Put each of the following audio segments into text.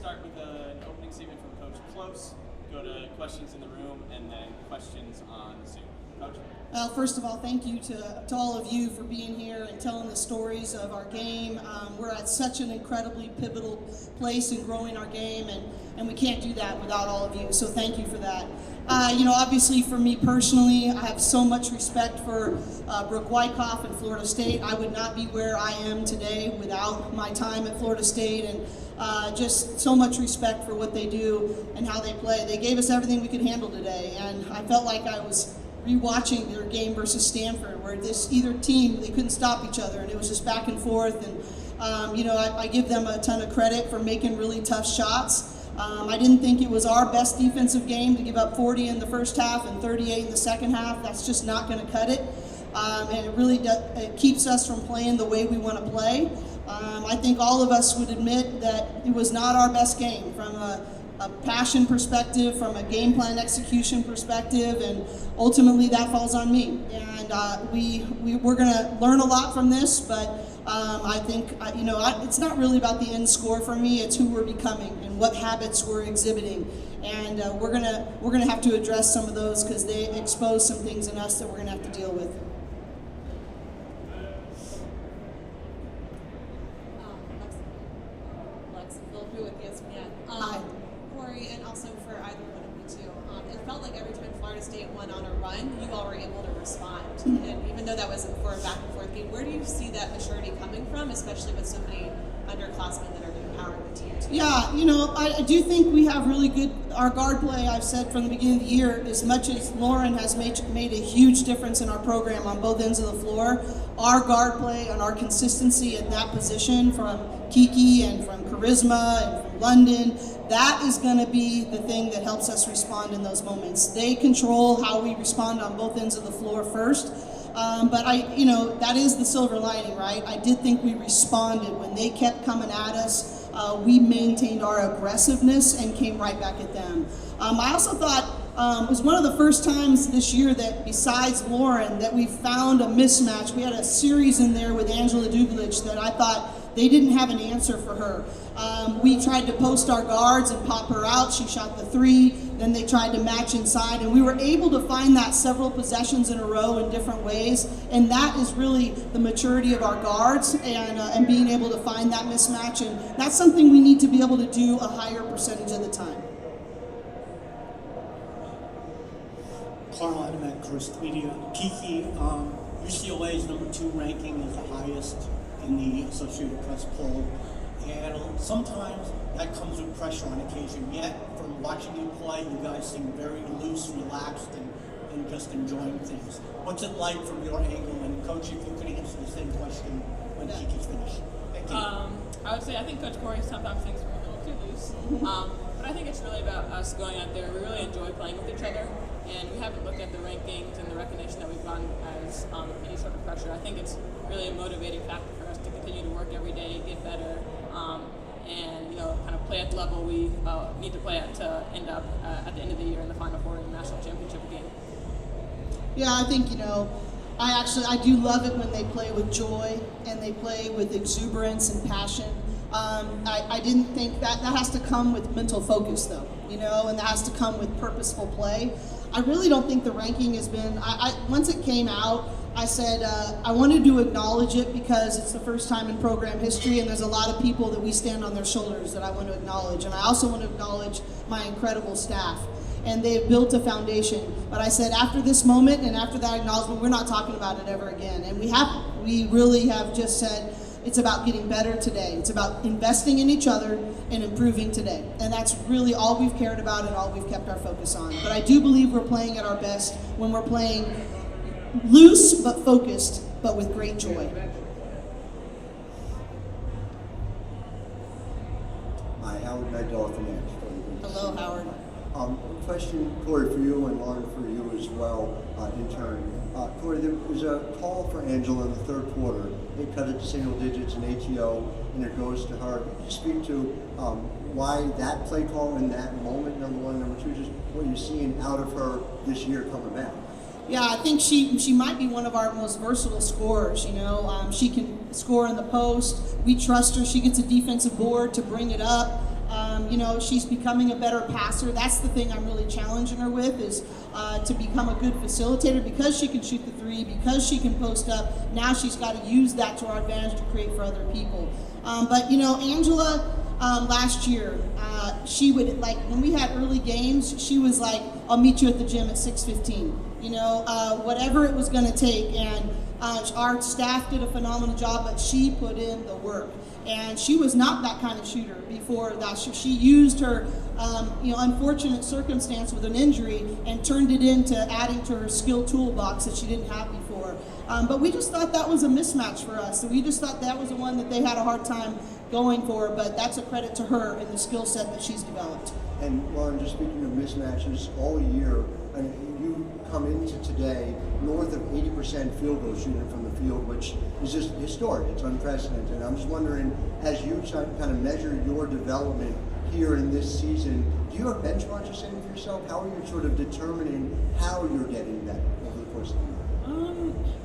start with an opening statement from Coach Close, go to questions in the room, and then questions on Zoom. Coach? Well, first of all, thank you to all of you for being here and telling the stories of our game. We're at such an incredibly pivotal place in growing our game, and we can't do that without all of you, so thank you for that. Obviously for me personally, I have so much respect for Brooke Wyckoff and Florida State. I would not be where I am today without my time at Florida State, and just so much respect for what they do and how they play. They gave us everything we could handle today, and I felt like I was rewatching their game versus Stanford, where either team, they couldn't stop each other, and it was just back and forth. And I give them a ton of credit for making really tough shots. I didn't think it was our best defensive game to give up 40 in the first half and 38 in the second half. That's just not going to cut it, and it really it keeps us from playing the way we want to play. I think all of us would admit that it was not our best game from a passion perspective, from a game plan execution perspective, and ultimately that falls on me. And we're going to learn a lot from this, but I think it's not really about the end score for me. It's who we're becoming and what habits we're exhibiting, and we're gonna have to address some of those because they expose some things in us that we're gonna have to deal with. With ESPN. Hi. Corey, and also for either one of you too. It felt like every time Florida State went on a run, you all were able to respond. And even though that wasn't for a back and forth game, where do you see that maturity coming from, especially with so many underclassmen that are empowering the team too? Yeah, I do think we have really good, our guard play, I've said from the beginning of the year, as much as Lauren has made a huge difference in our program on both ends of the floor, our guard play and our consistency at that position from Kiki and from Charisma and from London, that is going to be the thing that helps us respond in those moments. They control how we respond on both ends of the floor first. But that is the silver lining, right? I did think we responded when they kept coming at us. We maintained our aggressiveness and came right back at them. I also thought it was one of the first times this year that, besides Lauren, that we found a mismatch. We had a series in there with Angela Dublic that I thought they didn't have an answer for her. We tried to post our guards and pop her out. She shot the three. Then they tried to match inside, and we were able to find that several possessions in a row in different ways. And that is really the maturity of our guards and being able to find that mismatch. And that's something we need to be able to do a higher percentage of the time. Carl Adamek, Crust Media. Kiki, UCLA's #2 ranking is the highest in the Associated Press poll, and sometimes that comes with pressure on occasion. Yet, from watching you play, you guys seem very loose, relaxed, and just enjoying things. What's it like from your angle? And Coach, if you could answer the same question when Kiki's finished. Thank you. I would say I think Coach Corey sometimes thinks we're a little too loose, but I think it's really about us going out there. We really enjoy playing with each other, and we haven't looked at the rankings and the recognition that we've gotten as any sort of pressure. I think it's really a motivating factor for us to continue to work every day, get better, and kind of play at the level we need to play at to end up at the end of the year in the Final Four in the national championship game. Yeah, I think, I do love it when they play with joy and they play with exuberance and passion. I didn't think that has to come with mental focus though, and that has to come with purposeful play. I really don't think the ranking has been, once it came out, I said I wanted to acknowledge it because it's the first time in program history, and there's a lot of people that we stand on their shoulders that I want to acknowledge. And I also want to acknowledge my incredible staff. And they've built a foundation. But I said after this moment and after that acknowledgement, we're not talking about it ever again. And we really have just said it's about getting better today. It's about investing in each other and improving today. And that's really all we've cared about and all we've kept our focus on. But I do believe we're playing at our best when we're playing loose but focused, but with great joy. Hi, Howard Magdala from Edge. Hello, Howard. Question, Corey, for you and Lauren for you as well, in turn. Corey, there was a call for Angela in the third quarter. They cut it to single digits in ATO, and it goes to her. Could you speak to why that play call in that moment, number one? Number two, just what you're seeing out of her this year coming back? Yeah, I think she might be one of our most versatile scorers. She can score in the post. We trust her. She gets a defensive board to bring it up. You know, she's becoming a better passer. That's the thing I'm really challenging her with, is to become a good facilitator. Because she can shoot the three, because she can post up, now she's got to use that to our advantage to create for other people. But you know, Angela, last year, she would, like, when we had early games, she was like, I'll meet you at the gym at 6:15. You know, whatever it was going to take. And our staff did a phenomenal job, but she put in the work. And she was not that kind of shooter before that. She used her, you know, unfortunate circumstance with an injury and turned it into adding to her skill toolbox that she didn't have before. But we just thought that was a mismatch for us. So we just thought that was the one that they had a hard time going for. But that's a credit to her and the skill set that she's developed. And Lauren, just speaking of mismatches, all year, and you come into today north of 80% field goal shooting from the field, which is just historic. It's unprecedented. And I'm just wondering, as you kind of measure your development here in this season, do you have benchmarks you're setting for yourself? How are you sort of determining how you're getting that over the course of the year?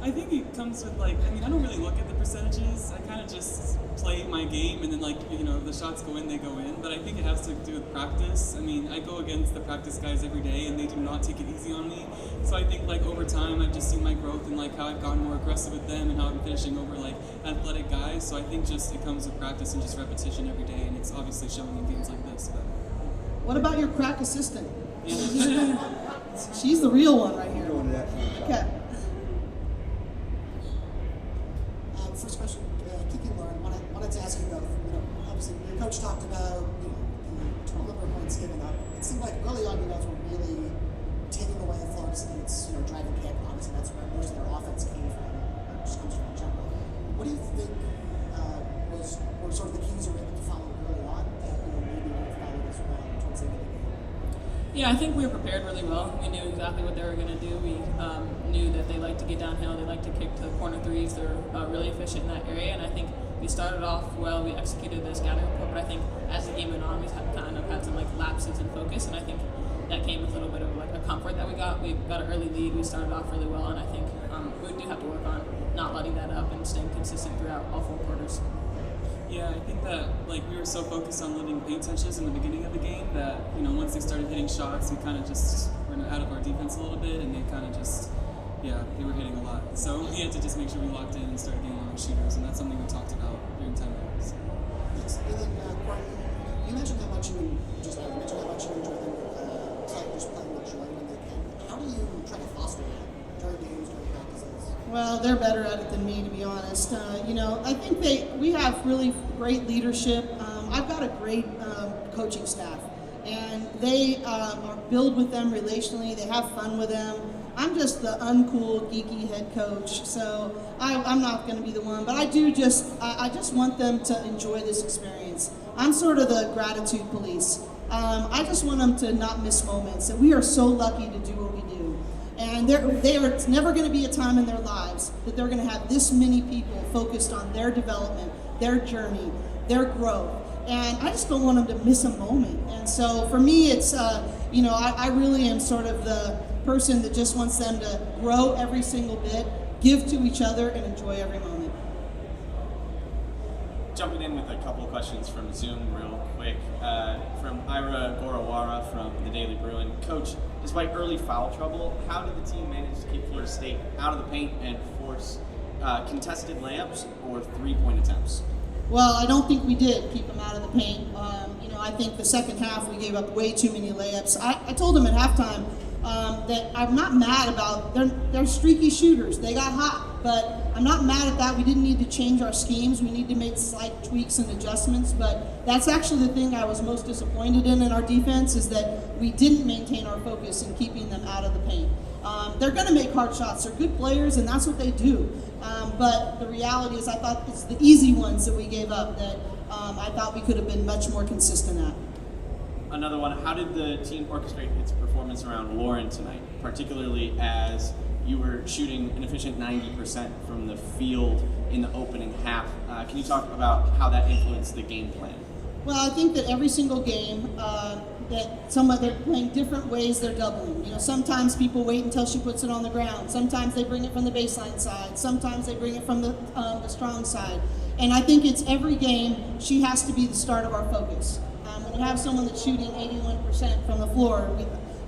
I think it comes with, like, I mean, I don't really look at the percentages. I kind of just play my game, and then, like, you know, if the shots go in, they go in. But I think it has to do with practice. I mean, I go against the practice guys every day, and they do not take it easy on me. So I think, like, over time, I've just seen my growth and, like, how I've gotten more aggressive with them and how I'm finishing over, like, athletic guys. So I think just it comes with practice and just repetition every day, and it's obviously showing in games like this. But What about your crack assistant? yeah. She's the real one right here. Going to that first shot. Okay. First question, Kiki and Lauren, wanted to ask you about, you know, obviously your coach talked about, you know, the total number of points given up. It seemed like early on you guys were really taking away Florida State's, you know, driving kick. Obviously that's where most of their offense came from, or just comes from in general. What do you think were sort of the keys you were able to follow early on that, you know, maybe would have followed as well towards the end of the game? Yeah, I think we were prepared really well. We knew exactly what they were going to do. We knew that they like to get downhill. They like to kick to the corner threes. They're really efficient in that area. And I think we started off well. We executed the scouting report. But I think as the game went on, we kind of had some like lapses in focus. And I think that came with a little bit of like a comfort that we got. We got an early lead. We started off really well. And I think we do have to work on not letting that up and staying consistent throughout all four quarters. Yeah, I think that like we were so focused on limiting paint touches in the beginning of the game that, you know, once they started hitting shots, we kind of just went out of our defense a little bit, and they kind of just, yeah, they were hitting a lot. So we had to just make sure we locked in and started getting on our shooters, and that's something we talked about during timeouts. Yes. And then, Corey, you mentioned how much you enjoy them just playing with joy when they can. How do you try to foster that during games, during practices? Well, they're better at it than me, to be honest. You know, I think we have really great leadership. I've got a great coaching staff, and they build with them relationally. They have fun with them. I'm just the uncool, geeky head coach, so I'm not going to be the one. But I just want them to enjoy this experience. I'm sort of the gratitude police. I just want them to not miss moments, and we are so lucky to do what we do. And it's never going to be a time in their lives that they're going to have this many people focused on their development, their journey, their growth. And I just don't want them to miss a moment. And so for me, it's, you know, I really am sort of the person that just wants them to grow every single bit, give to each other, and enjoy every moment. Jumping in with a couple of questions from Zoom real quick. From Ira Gorawara from the Daily Bruin. Coach, despite early foul trouble, how did the team manage to keep Florida State out of the paint and force contested layups or three-point attempts? Well, I don't think we did keep them out of the paint. You know, I think the second half we gave up way too many layups. I told them at halftime that I'm not mad about, they're streaky shooters. They got hot, but I'm not mad at that. We didn't need to change our schemes. We need to make slight tweaks and adjustments, but that's actually the thing I was most disappointed in our defense, is that we didn't maintain our focus in keeping them out of the paint. They're going to make hard shots. They're good players, and that's what they do. But the reality is I thought it's the easy ones that we gave up that I thought we could have been much more consistent at. Another one, how did the team orchestrate its performance around Lauren tonight, particularly as you were shooting an efficient 90% from the field in the opening half? Can you talk about how that influenced the game plan? Well, I think that every single game, they're playing different ways they're doubling. You know, sometimes people wait until she puts it on the ground. Sometimes they bring it from the baseline side. Sometimes they bring it from the strong side. And I think it's every game she has to be the start of our focus. When you have someone that's shooting 81% from the floor,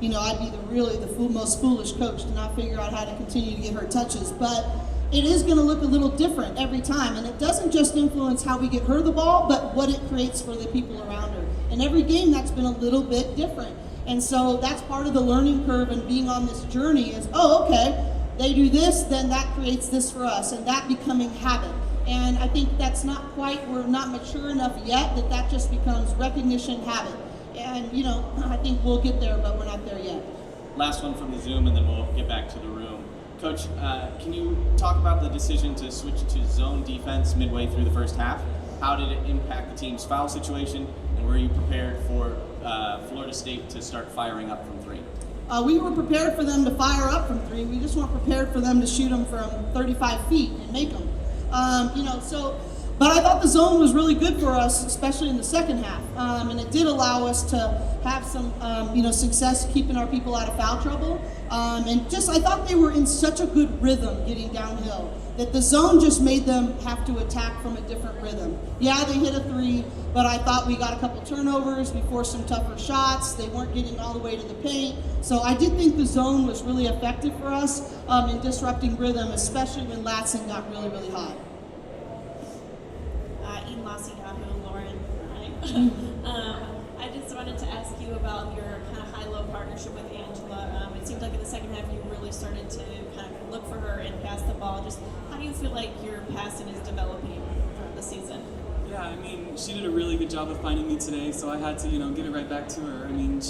I'd be the most foolish coach to not figure out how to continue to get her touches. But it is going to look a little different every time, and it doesn't just influence how we get her the ball, but what it creates for the people around her. And every game, that's been a little bit different. And so that's part of the learning curve and being on this journey is, oh, okay, they do this, then that creates this for us, and that becoming habit. And I think that's not quite, we're not mature enough yet that just becomes recognition habit. And, I think we'll get there, but we're not there yet. Last one from the Zoom, and then we'll get back to the room. Coach, can you talk about the decision to switch to zone defense midway through the first half? How did it impact the team's foul situation, and were you prepared for Florida State to start firing up from three? We were prepared for them to fire up from three. We just weren't prepared for them to shoot them from 35 feet and make them. But I thought the zone was really good for us, especially in the second half. And it did allow us to have some, success keeping our people out of foul trouble. I thought they were in such a good rhythm getting downhill that the zone just made them have to attack from a different rhythm. Yeah, they hit a three, but I thought we got a couple turnovers, we forced some tougher shots, they weren't getting all the way to the paint. So I did think the zone was really effective for us in disrupting rhythm, especially when Latson got really, really hot. Lauren. I just wanted to ask you about your kind of high-low partnership with Angela. It seemed like in the second half you really started to kind of look for her and pass the ball. Just how do you feel like your passing is developing throughout the season? Yeah, I mean, she did a really good job of finding me today, so I had to, give it right back to her. I mean,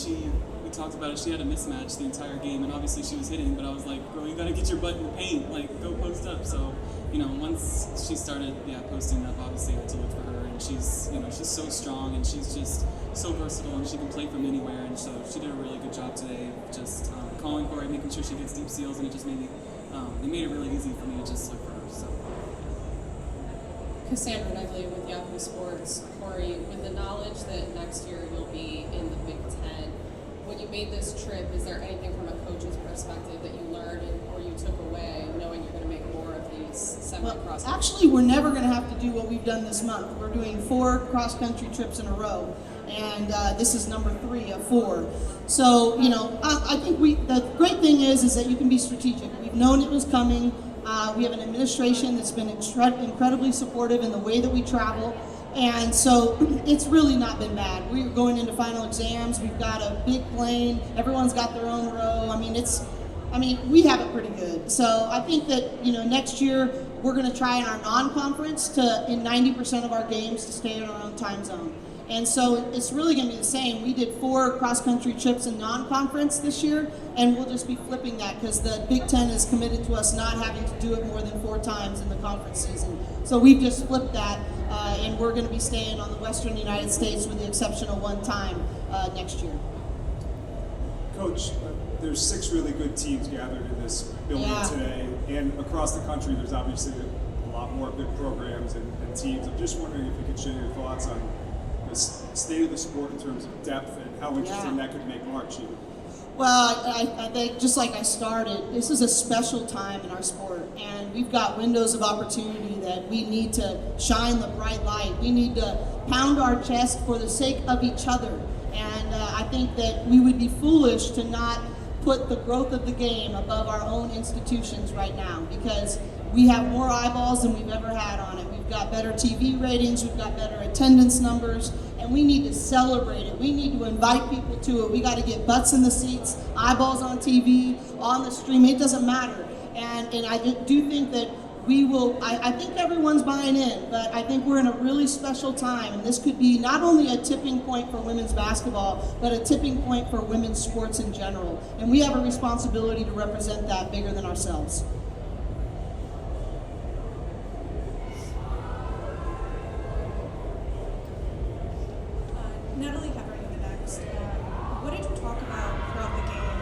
we talked about it, she had a mismatch the entire game, and obviously she was hitting, but I was like, girl, you gotta get your butt in the paint, like, go post up. So, once she started, posting up, obviously I had to look for her, and she's so strong, and she's just so versatile, and she can play from anywhere, and so she did a really good job today of just calling for it, making sure she gets deep steals, and it just made it really easy for me to just look for her, so. Cassandra Negley with Yahoo Sports. Corey, with the knowledge that next year you'll be in the Big Ten, when you made this trip, is there anything from a coach's perspective that you learned or you took away, knowing you're going to make more of these semi-cross? Well, actually, we're never going to have to do what we've done this month. We're doing 4 cross-country trips in a row, and this is number 3 of 4. So, I think the great thing is that you can be strategic. We've known it was coming. We have an administration that's been incredibly supportive in the way that we travel. And so it's really not been bad. We're going into final exams. We've got a big plane. Everyone's got their own row. We have it pretty good. So I think that, next year we're going to try in our non-conference in 90% of our games to stay in our own time zone. And so it's really going to be the same. We did 4 cross-country trips in non-conference this year, and we'll just be flipping that because the Big Ten is committed to us not having to do it more than 4 times in the conference season. So we've just flipped that, and we're going to be staying on the western United States with the exception of 1 time next year. Coach, there's 6 really good teams gathered in this building today, and across the country there's obviously a lot more good programs and teams. I'm just wondering if you could share your thoughts on the state of the sport in terms of depth and how interesting that could make March even. Well, I think just like I started, this is a special time in our sport, and we've got windows of opportunity that we need to shine the bright light. We need to pound our chest for the sake of each other, and I think that we would be foolish to not put the growth of the game above our own institutions right now, because we have more eyeballs than we've ever had on it. We've got better TV ratings, we've got better attendance numbers, and we need to celebrate it. We need to invite people to it. We got to get butts in the seats, eyeballs on TV, on the stream. It doesn't matter. And I do think that we will, I think everyone's buying in, but I think we're in a really special time, and this could be not only a tipping point for women's basketball, but a tipping point for women's sports in general. And we have a responsibility to represent that bigger than ourselves. Natalie Hebert in the next. What did you talk about throughout the game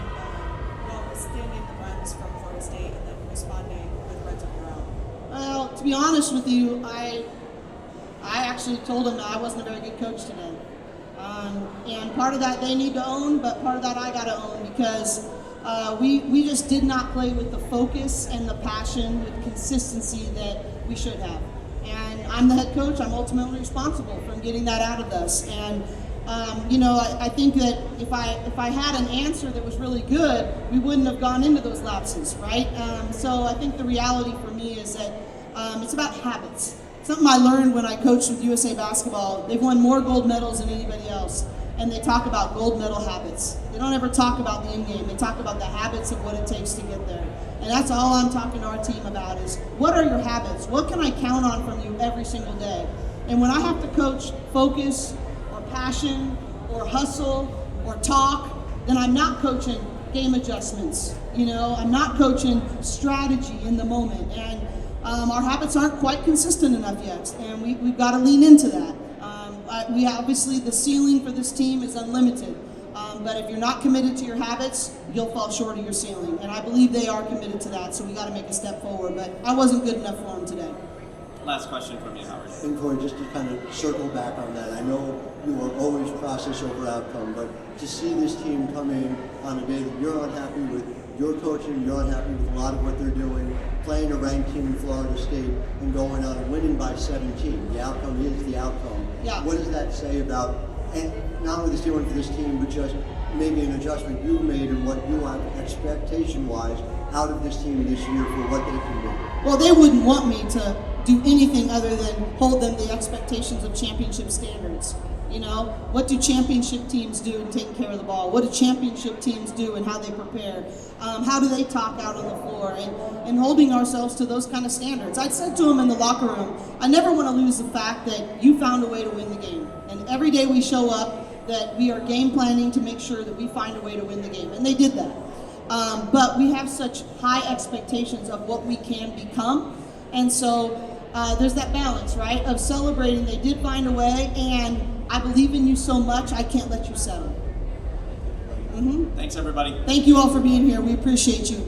while withstanding the runs from Florida State and then responding with runs of your own? Well, to be honest with you, I actually told them that I wasn't a very good coach today. And part of that they need to own, but part of that I got to own, because we just did not play with the focus and the passion, with consistency that we should have. And I'm the head coach. I'm ultimately responsible for getting that out of us. And I think that if I had an answer that was really good, we wouldn't have gone into those lapses, right? So I think the reality for me is that it's about habits. Something I learned when I coached with USA Basketball. They've won more gold medals than anybody else, and they talk about gold medal habits. They don't ever talk about the end game. They talk about the habits of what it takes to get there. And that's all I'm talking to our team about is, what are your habits? What can I count on from you every single day? And when I have to coach focus or passion or hustle or talk, then I'm not coaching game adjustments. I'm not coaching strategy in the moment. And our habits aren't quite consistent enough yet, and we've got to lean into that. We obviously, the ceiling for this team is unlimited, but if you're not committed to your habits, you'll fall short of your ceiling, and I believe they are committed to that, so we got to make a step forward, but I wasn't good enough for them today. Last question from you, Howard. And Corey, just to kind of circle back on that, I know you are always process over outcome, but to see this team come in on a day that you're unhappy with your coaching, you're unhappy with a lot of what they're doing, playing a ranked team in Florida State and going out and winning by 17. The outcome is the outcome. Yeah. What does that say about, and not only this doing for this team, but just maybe an adjustment you made and what you have expectation-wise out of this team this year for what they can do? Well, they wouldn't want me to do anything other than hold them the expectations of championship standards. What do championship teams do in taking care of the ball? What do championship teams do and how they prepare? How do they talk out on the floor? And holding ourselves to those kind of standards. I said to them in the locker room, I never want to lose the fact that you found a way to win the game. And every day we show up, that we are game planning to make sure that we find a way to win the game. And they did that. But we have such high expectations of what we can become. And so there's that balance, right, of celebrating they did find a way, and I believe in you so much, I can't let you settle. Thanks, everybody. Thank you all for being here. We appreciate you.